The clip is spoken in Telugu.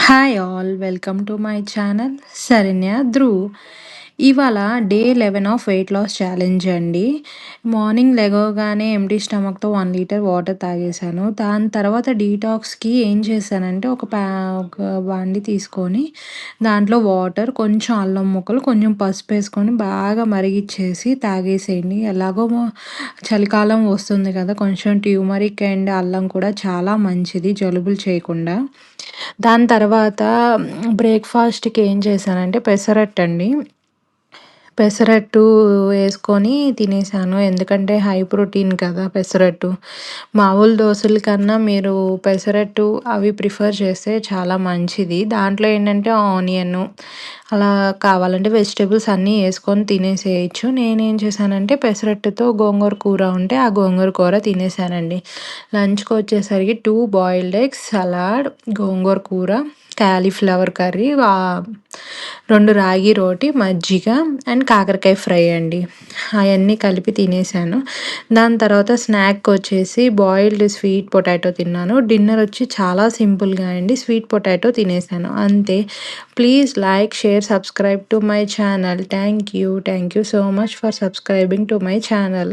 Hi all welcome to my channel Saranya Dhruv. ఇవాళ day 11 of weight loss challenge అండి. మార్నింగ్ లెగవగానే ఎంటీ స్టమక్తో 1 లీటర్ వాటర్ తాగేశాను. దాని తర్వాత డీటాక్స్కి ఏం చేశానంటే ఒక బాండి తీసుకొని దాంట్లో వాటర్, కొంచెం అల్లం ముక్కలు, కొంచెం పసుపు వేసుకొని బాగా మరిగిచ్చేసి తాగేసేయండి. ఎలాగో చలికాలం వస్తుంది కదా, కొంచెం ట్యూమరిక్ అండ్ అల్లం కూడా చాలా మంచిది జలుబులు చేయకుండా. దాని తర్వాత బ్రేక్‌ఫాస్ట్‌కి ఏం చేశానంటే పెసరట్టండి. పెసరట్టు వేసుకొని తినేసాను. ఎందుకంటే హై ప్రోటీన్ కదా పెసరట్టు. మామూలు దోసల కన్నా మీరు పెసరట్టు అవి ప్రిఫర్ చేస్తే చాలా మంచిది. దాంట్లో ఏంటంటే ఆనియను, అలా కావాలంటే వెజిటబుల్స్ అన్నీ యేసుకొని తినేసేయొచ్చు. నేనేం చేశానంటే పెసరట్టుతో గోంగూర కూర ఉంటే ఆ గోంగూర కూర తినేసానండి. లంచ్‌కొచ్చేసరికి 2 బాయిల్డ్ ఎగ్స్, సలాడ్, గోంగూర కూర, కాలీఫ్లవర్ కర్రీ, 2 రాగి రోటి, మజ్జిగ అండ్ కాకరకాయ ఫ్రై అండి. అయన్నీ కలిపి తినేసాను. దాని తర్వాత స్నాక్‌కొచ్చేసి బాయిల్డ్ స్వీట్ పొటాటో తిన్నాను. డిన్నర్ వచ్చి చాలా సింపుల్‌గా అండి, స్వీట్ పొటాటో తినేసాను అంతే. Please like, share, subscribe to my channel. Thank you so much for subscribing to my channel.